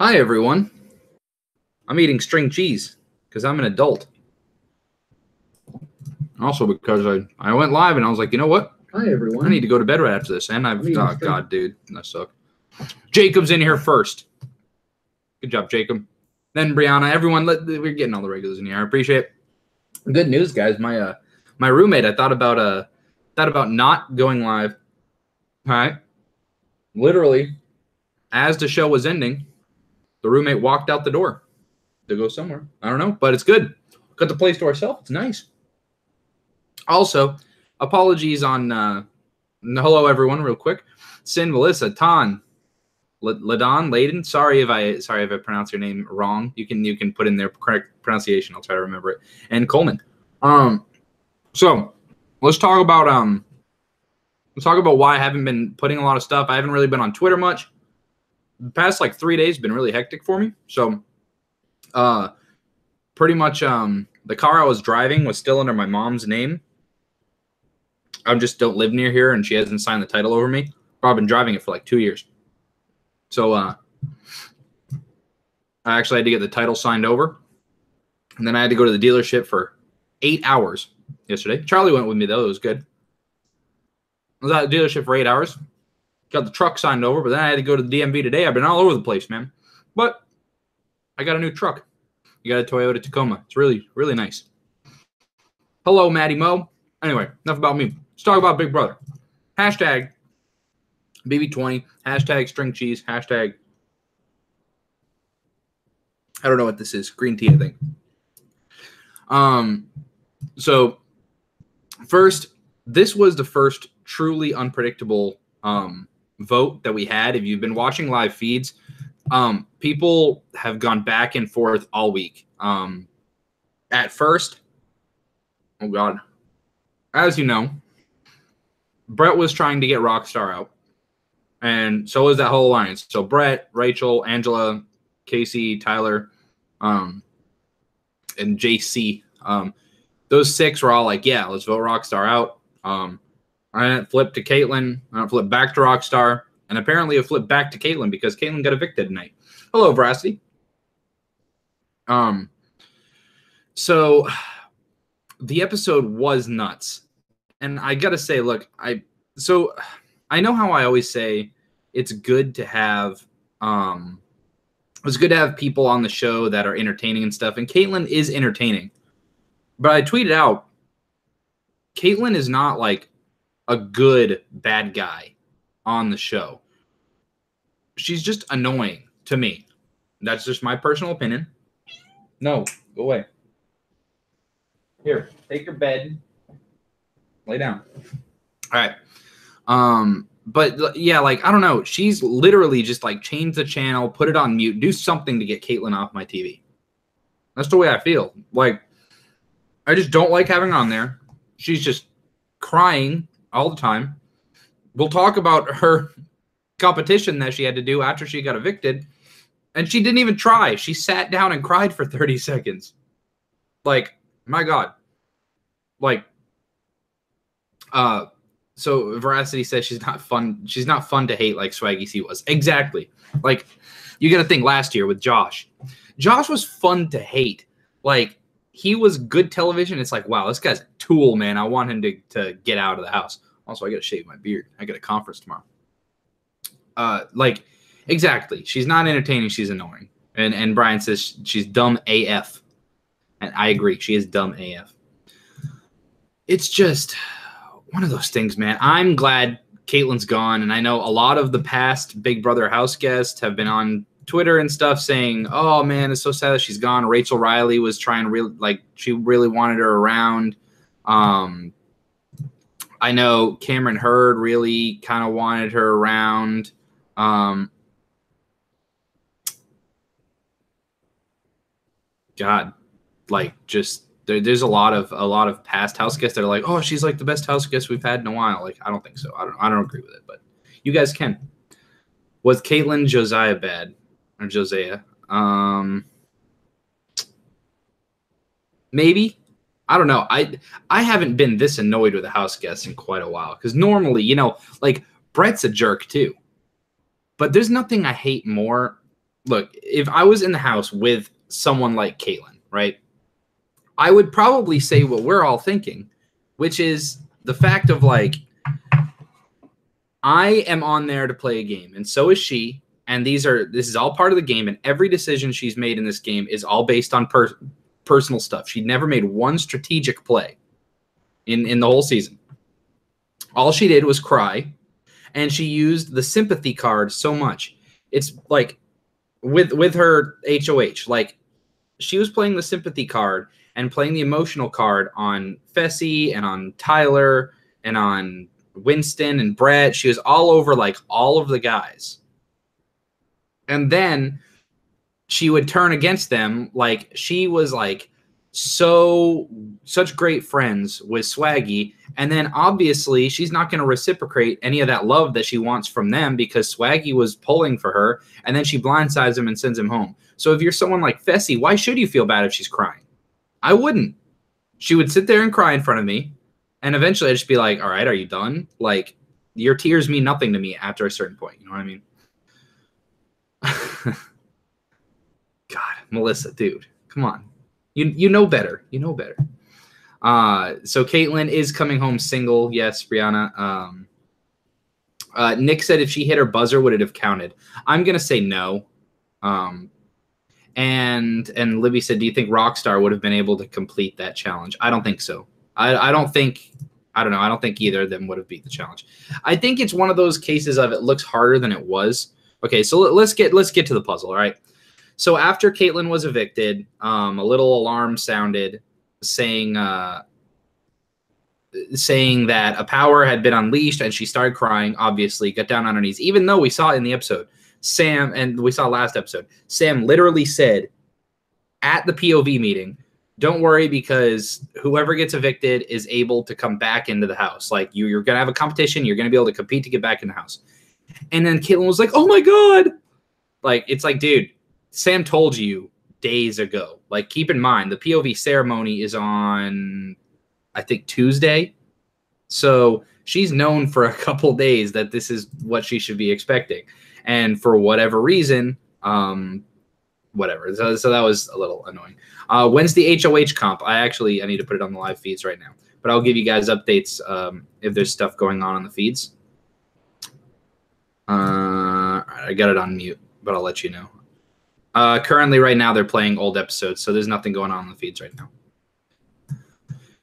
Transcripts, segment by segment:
Hi, everyone. I'm eating string cheese because I'm an adult. Also because I went live and I was like, you know what? Hi, everyone. I need to go to bed right after this. And oh, God, dude. That sucked. Jacob's in here first. Good job, Jacob. Then Brianna. Everyone, we're getting all the regulars in here. I appreciate it. Good news, guys. My roommate, I thought about not going live. All right. Literally, as the show was ending, the roommate walked out the door to go somewhere. I don't know, but it's good. Got the place to ourselves. It's nice. Also, apologies on hello everyone, real quick. Sin, Melissa, Tan, Ladon, Layden. Sorry if I pronounce your name wrong. You can put in their correct pronunciation. I'll try to remember it. And Coleman. So let's talk about why I haven't been putting a lot of stuff. I haven't really been on Twitter much. The past 3 days have been really hectic for me. So pretty much the car I was driving was still under my mom's name. I just don't live near here, and she hasn't signed the title over me. But I've been driving it for 2 years. So I actually had to get the title signed over. And then I had to go to the dealership for 8 hours yesterday. Charlie went with me, though. It was good. I was at the dealership for 8 hours. Got the truck signed over, but then I had to go to the DMV today. I've been all over the place, man. But I got a new truck. You got a Toyota Tacoma. It's really, really nice. Hello, Maddie Mo. Anyway, enough about me. Let's talk about Big Brother. Hashtag BB20. Hashtag string cheese. Hashtag I don't know what this is. Green tea, I think. So first, this was the first truly unpredictable vote that we had. If you've been watching live feeds, people have gone back and forth all week. At first, oh God, as you know, Brett was trying to get Rockstar out, and so was that whole alliance. So Brett, Rachel, Angela, Casey, Tyler, and JC. Those six were all like, yeah, let's vote Rockstar out. I flipped to Caitlyn. I flipped back to Rockstar. And apparently it flipped back to Caitlyn because Caitlyn got evicted tonight. Hello, Veracity. So the episode was nuts. And I got to say, look, I know how I always say it's good to have people on the show that are entertaining and stuff. And Caitlyn is entertaining. But I tweeted out, Caitlyn is not a good bad guy on the show. She's just annoying to me. That's just my personal opinion. No, go away. Here, take your bed. Lay down. All right. But yeah, I don't know. She's literally just change the channel, put it on mute, do something to get Caitlyn off my TV. That's the way I feel. I just don't like having her on there. She's just crying all the time. We'll talk about her competition that she had to do after she got evicted, and she didn't even try. She sat down and cried for 30 seconds. My God. So Veracity says she's not fun. She's not fun to hate like Swaggy C was. Exactly. You got to think last year with Josh. Josh was fun to hate. He was good television. It's wow, this guy's a tool, man. I want him to get out of the house. Also, I got to shave my beard. I got a conference tomorrow. Exactly. She's not entertaining. She's annoying. And Brian says she's dumb AF. And I agree. She is dumb AF. It's just one of those things, man. I'm glad Caitlyn's gone. And I know a lot of the past Big Brother house guests have been on Twitter and stuff saying, oh, man, it's so sad that she's gone. Rachel Riley was trying really, she really wanted her around. I know Cameron Hurd really kind of wanted her around. God, there's a lot of past house guests that are oh, she's the best house guest we've had in a while. I don't think so. I don't agree with it, but you guys can. Was Caitlyn Josiah bad or Josiah? Maybe. I don't know. I haven't been this annoyed with a house guest in quite a while because normally, Brett's a jerk too. But there's nothing I hate more look, if I was in the house with someone like Caitlin, right, I would probably say what we're all thinking, which is the fact of like, I am on there to play a game, and so is she. And this is all part of the game, and every decision she's made in this game is all based on personal stuff. She never made one strategic play in the whole season. All she did was cry, and she used the sympathy card so much. It's like with her HOH, like she was playing the sympathy card and playing the emotional card on Fessy and on Tyler and on Winston and Brett. She was all over like all of the guys. And then she would turn against them. Like she was like such great friends with Swaggy. And then obviously she's not going to reciprocate any of that love that she wants from them because Swaggy was pulling for her. And then she blindsides him and sends him home. So if you're someone like Fessy, why should you feel bad if she's crying? I wouldn't. She would sit there and cry in front of me. And eventually I'd just be like, all right, are you done? Like your tears mean nothing to me after a certain point. You know what I mean? God, Melissa, dude, come on. You know better. You know better. So Caitlin is coming home single. Yes, Brianna. Nick said if she hit her buzzer, would it have counted? I'm going to say no. And Libby said, do you think Rockstar would have been able to complete that challenge? I don't think so. I don't think either of them would have beat the challenge. I think it's one of those cases of it looks harder than it was. Okay, so let's get to the puzzle, all right? So after Caitlin was evicted, a little alarm sounded saying that a power had been unleashed, and she started crying, obviously, got down on her knees, even though we saw it in the episode. And we saw last episode, Sam literally said at the POV meeting, don't worry because whoever gets evicted is able to come back into the house. Like you're going to have a competition. You're going to be able to compete to get back in the house. And then Caitlin was like, oh my God. Like, it's like, dude, Sam told you days ago. Like, keep in mind, the POV ceremony is on, I think, Tuesday. So she's known for a couple days that this is what she should be expecting. And for whatever reason, whatever. So that was a little annoying. When's the HOH comp? I need to put it on the live feeds right now. But I'll give you guys updates if there's stuff going on the feeds. I got it on mute, but I'll let you know. Currently, right now, they're playing old episodes, so there's nothing going on the feeds right now.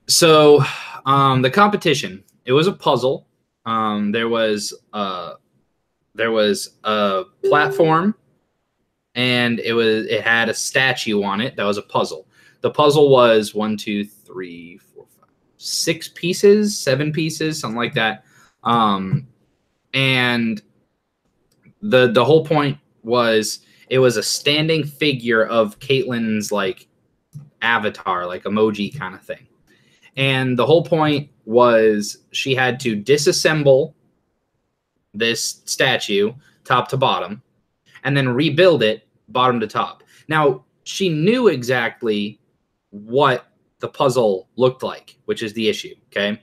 So the competition, it was a puzzle. There was a platform, and it had a statue on it that was a puzzle. The puzzle was 1, 2, 3, 4, 5, 6 pieces, 7 pieces, something like that. And the whole point was it was a standing figure of Caitlin's like avatar, like emoji kind of thing. And the whole point was she had to disassemble this statue top to bottom and then rebuild it bottom to top. Now, she knew exactly what the puzzle looked like, which is the issue, okay?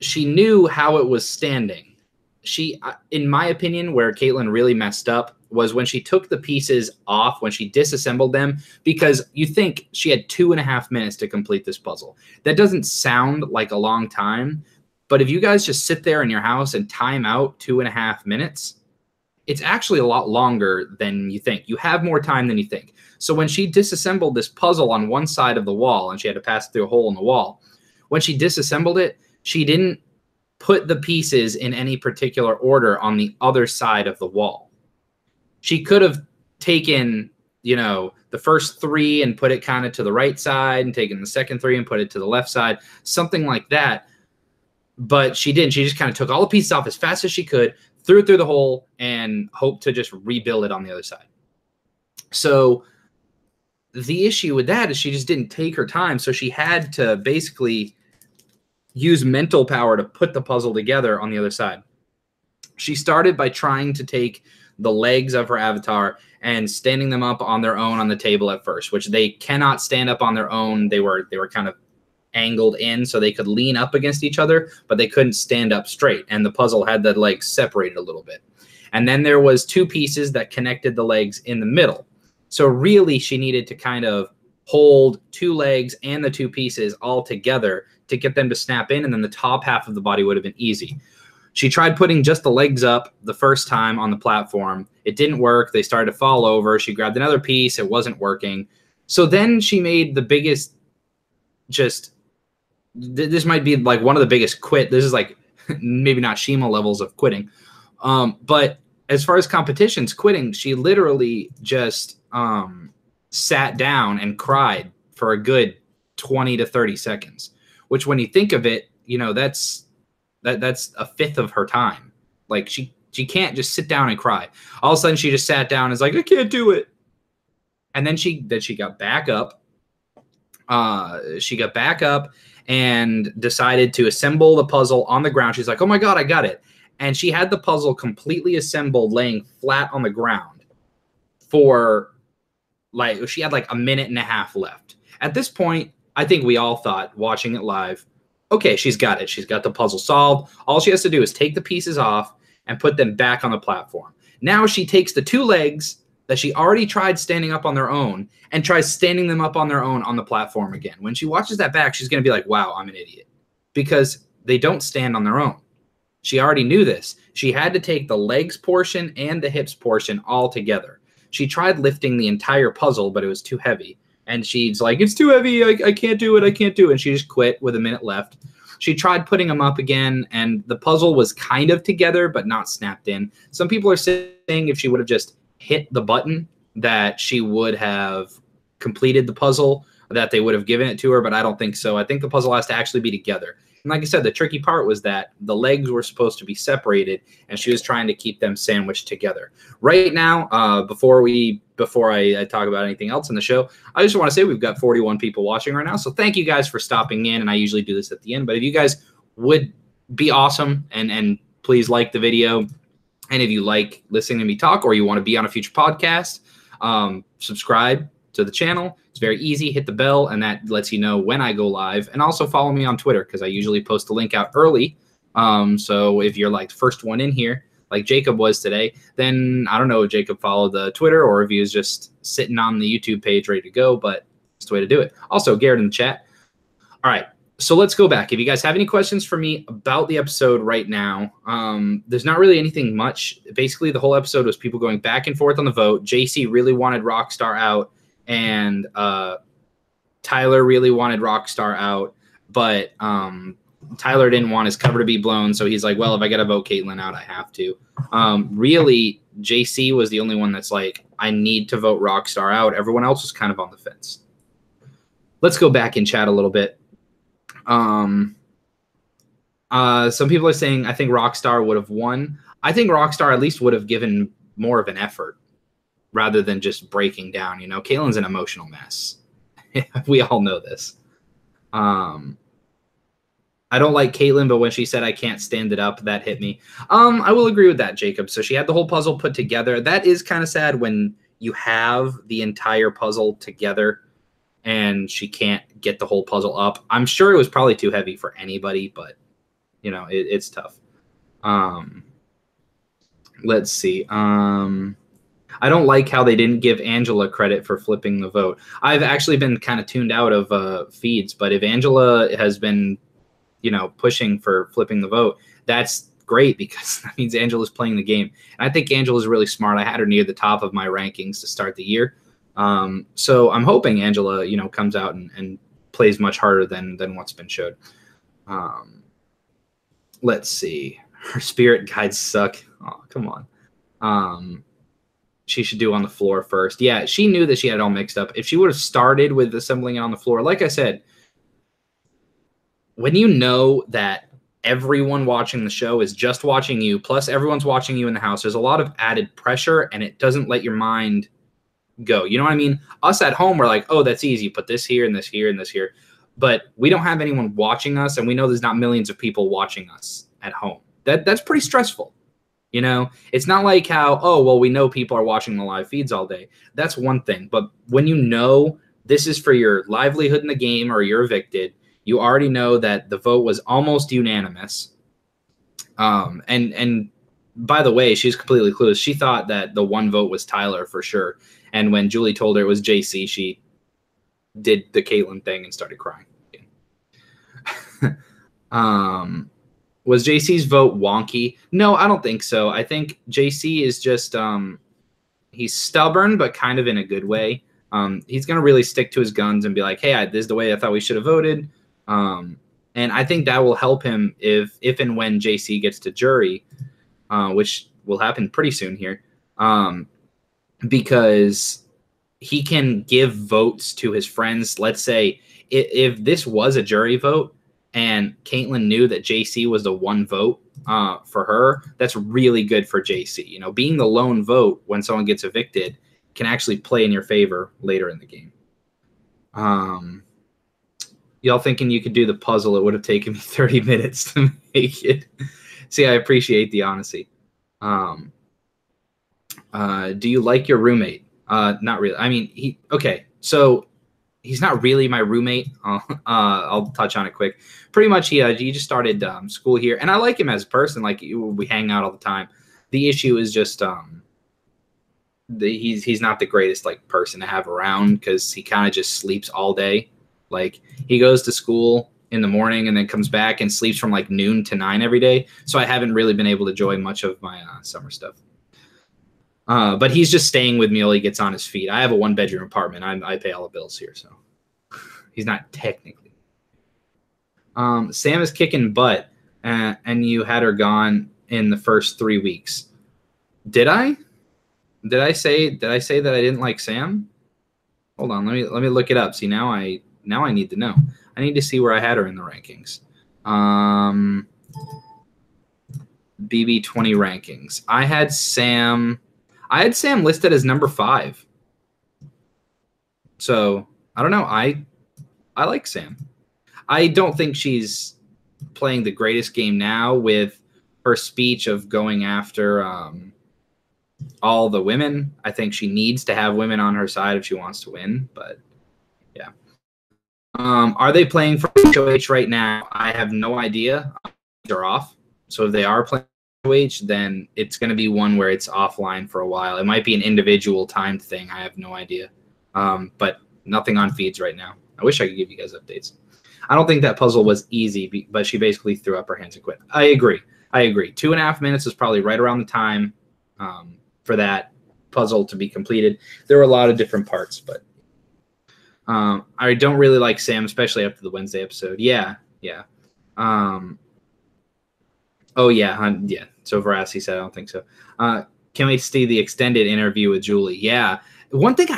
She knew how it was standing. She, in my opinion, where Caitlin really messed up was when she took the pieces off, when she disassembled them, because you think she had 2.5 minutes to complete this puzzle. That doesn't sound like a long time, but if you guys just sit there in your house and time out 2.5 minutes, it's actually a lot longer than you think. You have more time than you think. So when she disassembled this puzzle on one side of the wall and she had to pass through a hole in the wall, when she disassembled it, she didn't put the pieces in any particular order on the other side of the wall. She could have taken, the first 3 and put it kind of to the right side and taken the second 3 and put it to the left side, something like that. But she didn't. She just kind of took all the pieces off as fast as she could, threw it through the hole, and hoped to just rebuild it on the other side. So the issue with that is she just didn't take her time. So she had to basically use mental power to put the puzzle together on the other side. She started by trying to take the legs of her avatar and standing them up on their own on the table at first, which they cannot stand up on their own. They were kind of angled in so they could lean up against each other, but they couldn't stand up straight. And the puzzle had the legs separated a little bit. And then there was 2 pieces that connected the legs in the middle. So really she needed to kind of hold 2 legs and the 2 pieces all together to get them to snap in, and then the top half of the body would have been easy. She tried putting just the legs up the first time on the platform. It didn't work. They started to fall over. She grabbed another piece. It wasn't working. So then she made the biggest, this might be like one of the biggest quit. This is like maybe not Shima levels of quitting. But as far as competitions quitting, she literally just sat down and cried for a good 20 to 30 seconds, which when you think of it, you know, that's a fifth of her time. Like she can't just sit down and cry. All of a sudden she just sat down and is like, I can't do it. And then she got back up. She got back up and decided to assemble the puzzle on the ground. She's like, oh my God, I got it. And she had the puzzle completely assembled, laying flat on the ground for like, she had like a minute and a half left. At this point, I think we all thought, watching it live, okay, she's got it. She's got the puzzle solved. All she has to do is take the pieces off and put them back on the platform. Now she takes the 2 legs that she already tried standing up on their own and tries standing them up on their own on the platform again. When she watches that back, she's going to be like, wow, I'm an idiot. Because they don't stand on their own. She already knew this. She had to take the legs portion and the hips portion all together. She tried lifting the entire puzzle, but it was too heavy. And she's like, it's too heavy. I can't do it. I can't do it. And she just quit with a minute left. She tried putting them up again, and the puzzle was kind of together, but not snapped in. Some people are saying if she would have just hit the button that she would have completed the puzzle, that they would have given it to her, but I don't think so. I think the puzzle has to actually be together. And like I said, the tricky part was that the legs were supposed to be separated, and she was trying to keep them sandwiched together. Right now, before I talk about anything else in the show, I just want to say we've got 41 people watching right now. So thank you guys for stopping in, and I usually do this at the end. But if you guys would be awesome and please like the video, and if you like listening to me talk or you want to be on a future podcast, subscribe to the channel. It's very easy. Hit the bell, and that lets you know when I go live. And also follow me on Twitter, because I usually post a link out early. So if you're like the first one in here, like Jacob was today, then I don't know if Jacob followed the Twitter or if he was just sitting on the YouTube page ready to go, but it's the way to do it. Also, Garrett in the chat. All right. So let's go back. If you guys have any questions for me about the episode right now, there's not really anything much. Basically, the whole episode was people going back and forth on the vote. JC really wanted Rockstar out, and Tyler really wanted Rockstar out, but Tyler didn't want his cover to be blown, so he's like, well, if I got to vote Caitlyn out, I have to. Really, JC was the only one that's like, I need to vote Rockstar out. Everyone else was kind of on the fence. Let's go back and chat a little bit. Some people are saying, I think Rockstar would have won. I think Rockstar at least would have given more of an effort rather than just breaking down. You know, Caitlyn's an emotional mess. We all know this. I don't like Caitlyn, but when she said I can't stand it up, that hit me. I will agree with that, Jacob. So she had the whole puzzle put together. That is kind of sad when you have the entire puzzle together and she can't get the whole puzzle up. I'm sure it was probably too heavy for anybody, but, you know, it's tough. Let's see. I don't like how they didn't give Angela credit for flipping the vote. I've actually been kind of tuned out of feeds, but if Angela has been, you know, pushing for flipping the vote, that's great, because that means Angela's playing the game. And I think Angela's really smart. I had her near the top of my rankings to start the year. So I'm hoping Angela, you know, comes out and plays much harder than what's been showed. Let's see. Her spirit guides suck. Oh, come on. She should do on the floor first. Yeah, she knew that she had it all mixed up. If she would have started with assembling it on the floor, like I said, when you know that everyone watching the show is just watching you, plus everyone's watching you in the house, there's a lot of added pressure, and it doesn't let your mind go. You know what I mean? Us at home, we're like, oh, that's easy. Put this here and this here and this here. But we don't have anyone watching us, and we know there's not millions of people watching us at home. That's pretty stressful. You know, it's not like how, oh, well, we know people are watching the live feeds all day. That's one thing. But when you know this is for your livelihood in the game, or you're evicted, you already know that the vote was almost unanimous. And by the way, she's completely clueless. She thought that the one vote was Tyler for sure. And when Julie told her it was JC, she did the Caitlyn thing and started crying. Was JC's vote wonky? No, I don't think so. I think JC is just he's stubborn, but kind of in a good way. He's going to really stick to his guns and be like, hey, this is the way I thought we should have voted. And I think that will help him if and when JC gets to jury, which will happen pretty soon here, because he can give votes to his friends. Let's say if this was a jury vote and Caitlyn knew that JC was the one vote for her, that's really good for JC. You know, being the lone vote when someone gets evicted can actually play in your favor later in the game. Y'all thinking you could do the puzzle? It would have taken me 30 minutes to make it. See, I appreciate the honesty. Do you like your roommate? Not really. I mean, okay. So he's not really my roommate. I'll touch on it quick. Pretty much, he just started school here, and I like him as a person. Like, we hang out all the time. The issue is just he's not the greatest like person to have around because he kind of just sleeps all day. Like, he goes to school in the morning and then comes back and sleeps from like noon to 9 every day. So I haven't really been able to enjoy much of my summer stuff. But he's just staying with me while he gets on his feet. I have a 1-bedroom apartment. I pay all the bills here, so he's not technically. Sam is kicking butt, and you had her gone in the first 3 weeks. Did I? Did I say that I didn't like Sam? Hold on, let me look it up. See, now I need to know. I need to see where I had her in the rankings. BB20 rankings. I had Sam listed as number 5. So I don't know. I like Sam. I don't think she's playing the greatest game now with her speech of going after all the women. I think she needs to have women on her side if she wants to win. But yeah. Are they playing for HOH right now? I have no idea. They're off. So if they are playing HOH, then it's going to be one where it's offline for a while. It might be an individual timed thing. I have no idea. But nothing on feeds right now. I wish I could give you guys updates. I don't think that puzzle was easy, but she basically threw up her hands and quit. I agree. 2.5 minutes is probably right around the time for that puzzle to be completed. There were a lot of different parts, but I don't really like Sam, especially after the Wednesday episode. Yeah. Oh, yeah. So Veracity said, I don't think so. Can we see the extended interview with Julie? Yeah. One thing,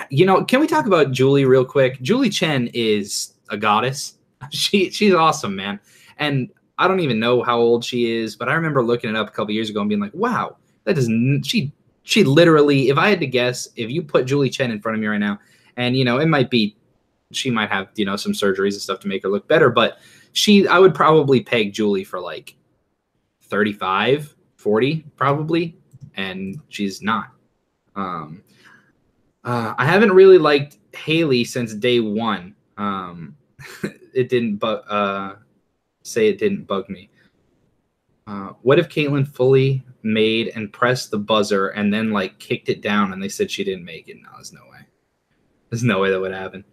can we talk about Julie real quick? Julie Chen is a goddess. She's awesome, man. And I don't even know how old she is, but I remember looking it up a couple years ago and being like, wow, she literally, if I had to guess, if you put Julie Chen in front of me right now, and, it might be, she might have, some surgeries and stuff to make her look better, but I would probably peg Julie for like 35, 40 probably, and she's not. I haven't really liked Haley since day one. It didn't say it didn't bug me. What if Caitlyn fully made and pressed the buzzer and then like kicked it down and they said she didn't make it? No, there's no way. There's no way that would happen.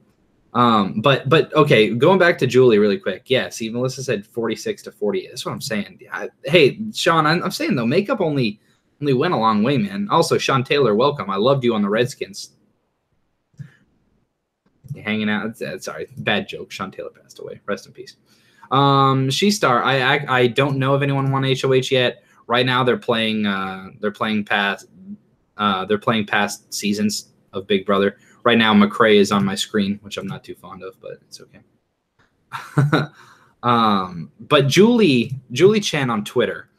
But okay, going back to Julie really quick. Yeah, see, Melissa said 46 to 48. That's what I'm saying. Hey, Sean, I'm saying though, makeup only went a long way, man. Also, Sean Taylor, welcome. I loved you on the Redskins. Hanging out. Sorry, bad joke. Sean Taylor passed away. Rest in peace. She-Star. I don't know if anyone won HOH yet. Right now, they're playing past seasons of Big Brother. Right now, McCrae is on my screen, which I'm not too fond of, but it's okay. But Julie Chen on Twitter,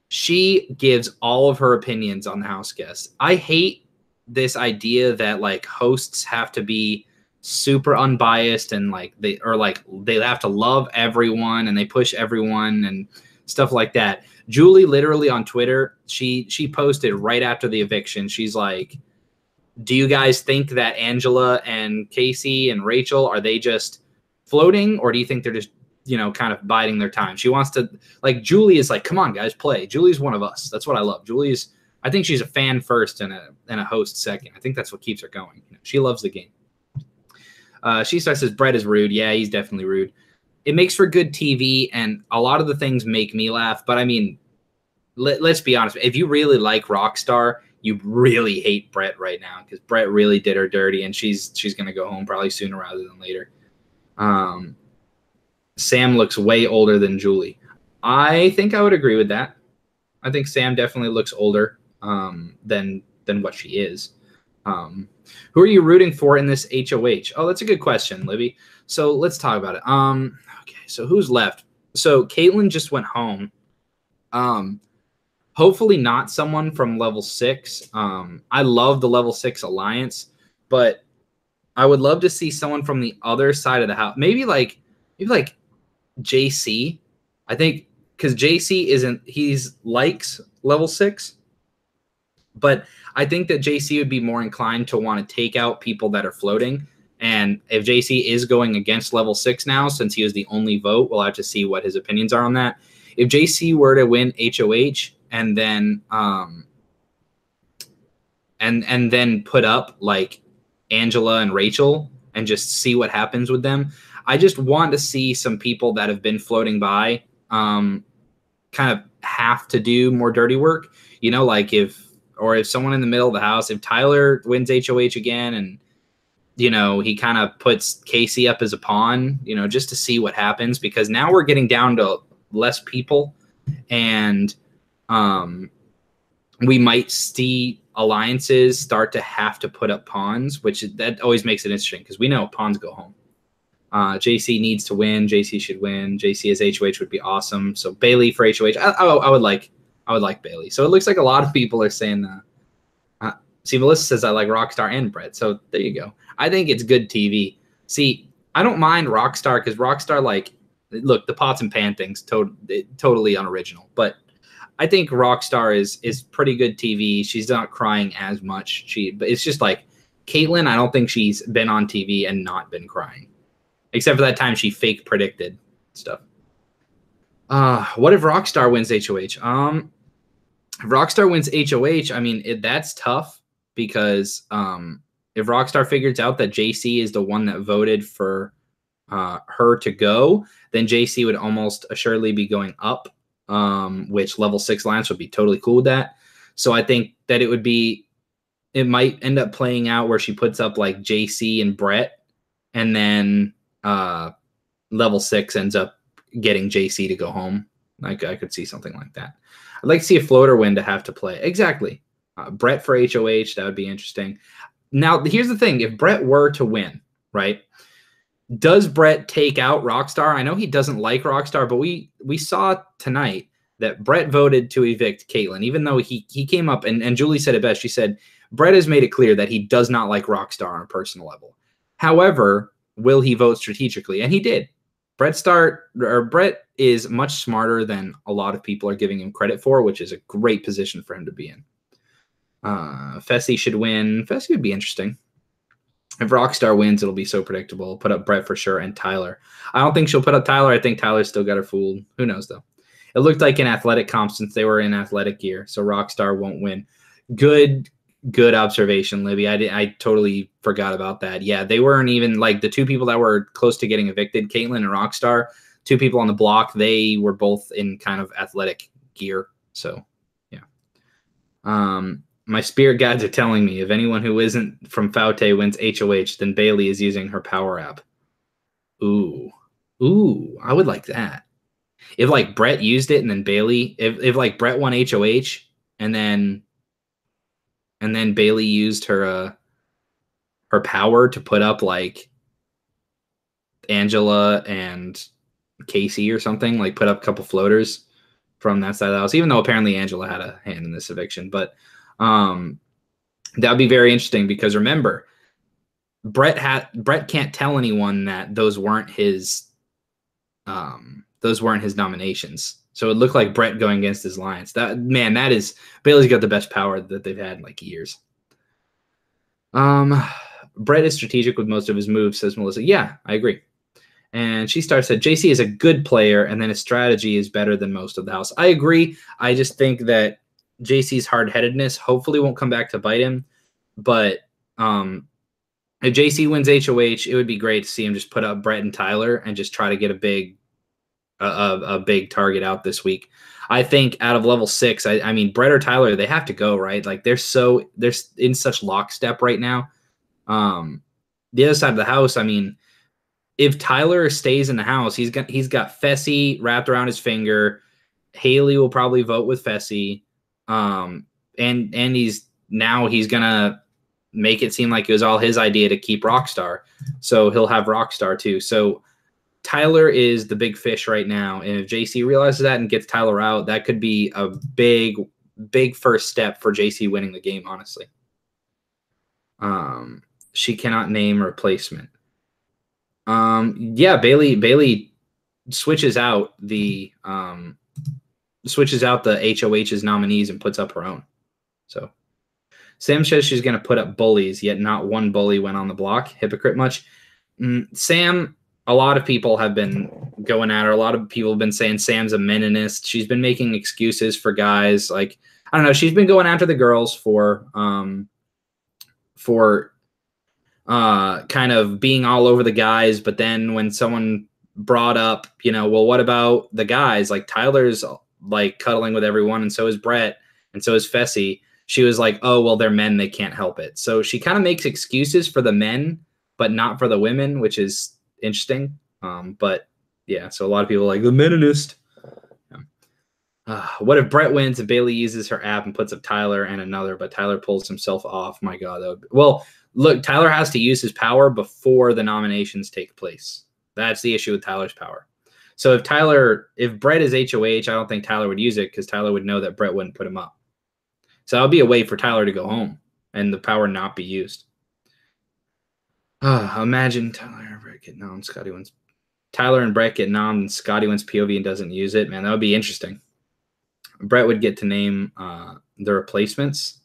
she gives all of her opinions on the house guests. I hate this idea that like hosts have to be super unbiased and they have to love everyone and they push everyone and stuff like that. Julie literally on Twitter, she posted right after the eviction. She's like, do you guys think that Angela and Casey and Rachel, are they just floating, or do you think they're just kind of biding their time. She wants to, like, Julie is like, come on, guys, play. Julie's one of us. That's what I love. I think she's a fan first and a host second. I think that's what keeps her going. She loves the game. She says Brett is rude. Yeah, he's definitely rude. It makes for good TV, and a lot of the things make me laugh. But I mean, let's be honest. If you really like Rockstar, you really hate Brett right now because Brett really did her dirty, and she's going to go home probably sooner rather than later. Sam looks way older than Julie. I think I would agree with that. I think Sam definitely looks older than what she is. Who are you rooting for in this HOH? Oh, that's a good question, Libby. So let's talk about it. Okay, so who's left? So Caitlyn just went home. Hopefully not someone from level 6. I love the level 6 alliance, but I would love to see someone from the other side of the house. Maybe like JC. I think because JC he's likes level 6, but I think that JC would be more inclined to want to take out people that are floating. And if JC is going against level 6 now, since he was the only vote, we'll have to see what his opinions are on that. If JC were to win HOH and then and then put up like Angela and Rachel and just see what happens with them, I just want to see some people that have been floating by kind of have to do more dirty work. Like if someone in the middle of the house, if Tyler wins HOH again and, he kind of puts Casey up as a pawn, just to see what happens, because now we're getting down to less people and we might see alliances start to have to put up pawns, that always makes it interesting because we know pawns go home. JC needs to win. JC should win. JC as HOH would be awesome. So Bailey for HOH, I would like Bailey. So it looks like a lot of people are saying that. See, Melissa says I like Rockstar and Brett. So there you go. I think it's good TV. See, I don't mind Rockstar because Rockstar, look, the pots and pan thing's totally unoriginal. But I think Rockstar is pretty good TV. She's not crying as much. But it's just like Caitlyn, I don't think she's been on TV and not been crying. Except for that time she fake predicted stuff. What if Rockstar wins HOH? If Rockstar wins HOH, I mean, that's tough because if Rockstar figures out that JC is the one that voted for her to go, then JC would almost assuredly be going up, which level 6 Lance would be totally cool with that. So I think that it might end up playing out where she puts up like JC and Brett, and then level 6 ends up getting JC to go home. I could see something like that. I'd like to see a floater win to have to play. Exactly. Brett for HOH, that would be interesting. Now, here's the thing. If Brett were to win, right, does Brett take out Rockstar? I know he doesn't like Rockstar, but we saw tonight that Brett voted to evict Caitlyn, even though he came up, and Julie said it best. She said, Brett has made it clear that he does not like Rockstar on a personal level. However, will he vote strategically? And he did. Brett is much smarter than a lot of people are giving him credit for, which is a great position for him to be in. Fessy should win. Fessy would be interesting. If Rockstar wins, it'll be so predictable. Put up Brett for sure and Tyler. I don't think she'll put up Tyler. I think Tyler's still got her fooled. Who knows, though? It looked like an athletic comp since they were in athletic gear, so Rockstar won't win. Good observation, Libby. I totally forgot about that. Yeah, they weren't even like the two people that were close to getting evicted, Caitlyn and Rockstar, two people on the block. They were both in kind of athletic gear. So, yeah. My spirit guides are telling me if anyone who isn't from Faute wins HOH, then Bailey is using her power app. Ooh, I would like that. If like Brett used it and then Bailey, if like Brett won HOH and then Bailey used her power to put up like Angela and Casey or something, like put up a couple floaters from that side of the house, even though apparently Angela had a hand in this eviction. But that'd be very interesting because remember, Brett can't tell anyone that those weren't his nominations. So it looked like Brett going against his alliance. Bailey's got the best power that they've had in like years. Brett is strategic with most of his moves, says Melissa. Yeah, I agree. And she said, JC is a good player, and then his strategy is better than most of the house. I agree. I just think that JC's hard-headedness hopefully won't come back to bite him. But if JC wins HOH, it would be great to see him just put up Brett and Tyler and just try to get a big target out this week. I think out of level 6, I mean, Brett or Tyler, they have to go, right? Like they're in such lockstep right now. The other side of the house, I mean, if Tyler stays in the house, he's got Fessy wrapped around his finger. Haley will probably vote with Fessy. And he's gonna make it seem like it was all his idea to keep Rockstar. So he'll have Rockstar too. So Tyler is the big fish right now. And if JC realizes that and gets Tyler out, that could be a big, big first step for JC winning the game, honestly. She cannot name a replacement. Yeah, Bailey switches out the HOH's nominees and puts up her own. So Sam says she's going to put up bullies, yet not one bully went on the block. Hypocrite much? Sam, a lot of people have been going at her. A lot of people have been saying Sam's a meninist. She's been making excuses for guys. Like, I don't know. She's been going after the girls for kind of being all over the guys. But then when someone brought up, well, what about the guys? Like Tyler's like cuddling with everyone, and so is Brett, and so is Fessy. She was like, oh, well, they're men. They can't help it. So she kind of makes excuses for the men, but not for the women, which is interesting. But yeah, so a lot of people are like the meninist. What if Brett wins and Bailey uses her app and puts up Tyler and another, but Tyler pulls himself off? My God. Well, look, Tyler has to use his power before the nominations take place. That's the issue with Tyler's power. So if Brett is HOH, I don't think Tyler would use it because Tyler would know that Brett wouldn't put him up. So that would be a way for Tyler to go home and the power not be used. Imagine Tyler and Brett get nommed, Scotty wins. Tyler and Brett get nommed and Scotty wins POV and doesn't use it. Man, that would be interesting. Brett would get to name the replacements.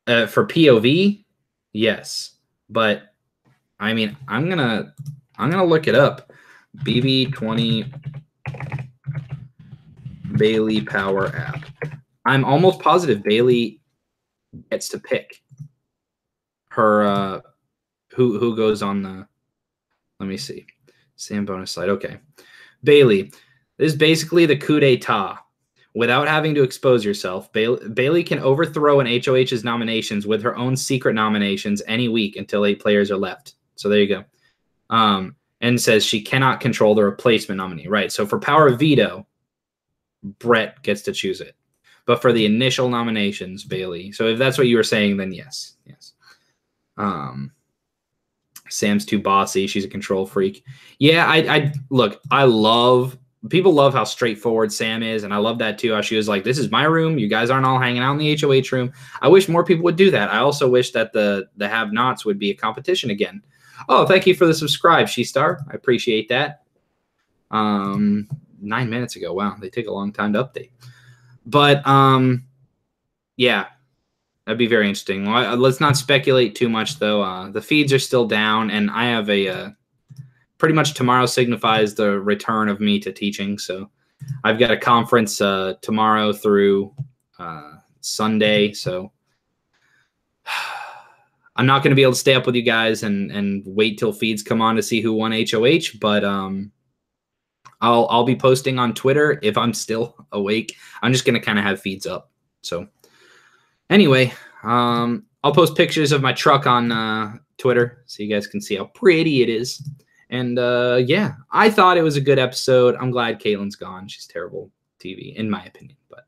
For POV, yes. But I mean, I'm gonna look it up. BB20 Bailey Power app. I'm almost positive Bailey gets to pick her who goes on the. Let me see. Sam bonus slide. Okay. Bailey. This is basically the coup d'etat. Without having to expose yourself, Bailey can overthrow an HOH's nominations with her own secret nominations any week until 8 players are left. So there you go. And says she cannot control the replacement nominee. Right. So for power of veto, Brett gets to choose it. But for the initial nominations, Bailey. So if that's what you were saying, then yes. Yes. Sam's too bossy. She's a control freak. Yeah, people love how straightforward Sam is, and I love that too. How she was like, this is my room. You guys aren't all hanging out in the HOH room. I wish more people would do that. I also wish that the have-nots would be a competition again. Oh, thank you for the subscribe, She-Star. I appreciate that. 9 minutes ago. Wow, they take a long time to update. But, yeah, that'd be very interesting. Well, let's not speculate too much, though. The feeds are still down, and I have a pretty much tomorrow signifies the return of me to teaching. So I've got a conference tomorrow through Sunday. So I'm not going to be able to stay up with you guys and wait till feeds come on to see who won HOH. But I'll be posting on Twitter if I'm still awake. I'm just going to kind of have feeds up. So anyway, I'll post pictures of my truck on Twitter so you guys can see how pretty it is. And yeah, I thought it was a good episode. I'm glad Caitlin's gone. She's terrible TV, in my opinion. But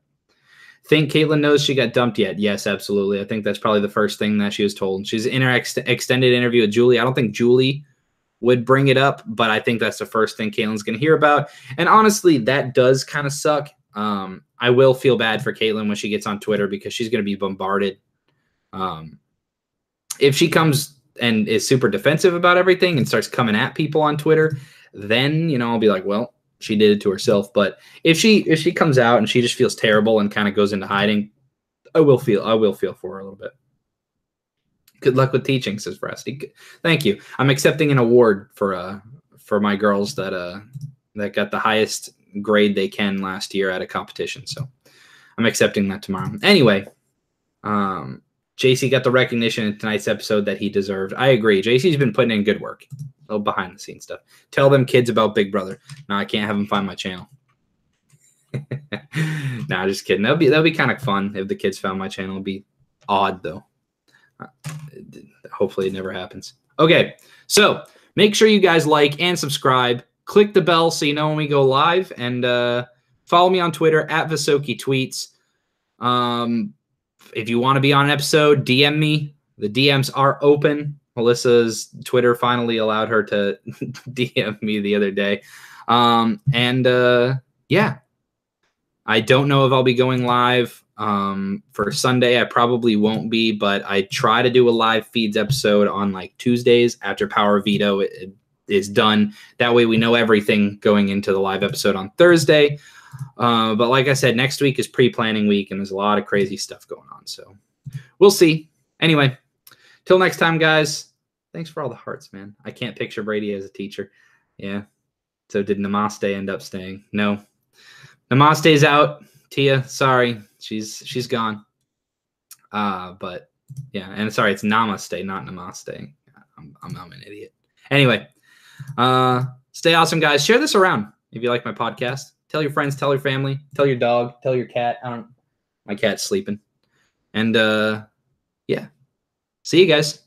think Caitlin knows she got dumped yet? Yes, absolutely. I think that's probably the first thing that she was told. She's in her extended interview with Julie. I don't think Julie would bring it up, but I think that's the first thing Caitlin's going to hear about. And honestly, that does kind of suck. I will feel bad for Caitlin when she gets on Twitter because she's going to be bombarded. If she comes and is super defensive about everything and starts coming at people on Twitter, then, I'll be like, well, she did it to herself. But if she comes out and she just feels terrible and kind of goes into hiding, I will feel for her a little bit. Good luck with teaching, says Frosty. Thank you. I'm accepting an award for my girls that got the highest grade they can last year at a competition. So I'm accepting that tomorrow. Anyway, JC got the recognition in tonight's episode that he deserved. I agree. JC's been putting in good work. A little behind the scenes stuff. Tell them kids about Big Brother. No, I can't have them find my channel. Nah, just kidding. That'll be kind of fun if the kids found my channel. It'd be odd though. Hopefully it never happens. Okay, so make sure you guys like and subscribe. Click the bell so you know when we go live, and follow me on Twitter @VisokieTweets. If you want to be on an episode, DM me. The DMs are open. Melissa's Twitter finally allowed her to DM me the other day. Yeah, I don't know if I'll be going live for Sunday. I probably won't be, but I try to do a live feeds episode on like Tuesdays after Power Veto is done. That way we know everything going into the live episode on Thursday. But like I said, next week is pre-planning week, and there's a lot of crazy stuff going on. So we'll see. Anyway, till next time, guys. Thanks for all the hearts, man. I can't picture Brady as a teacher. Yeah. So did Namaste end up staying? No. Namaste's out. Tia, sorry. She's gone. But yeah, and sorry, it's Namaste, not Namaste. I'm an idiot. Anyway, stay awesome, guys. Share this around if you like my podcast. Tell your friends, tell your family, tell your dog, tell your cat. My cat's sleeping. And yeah. See you guys.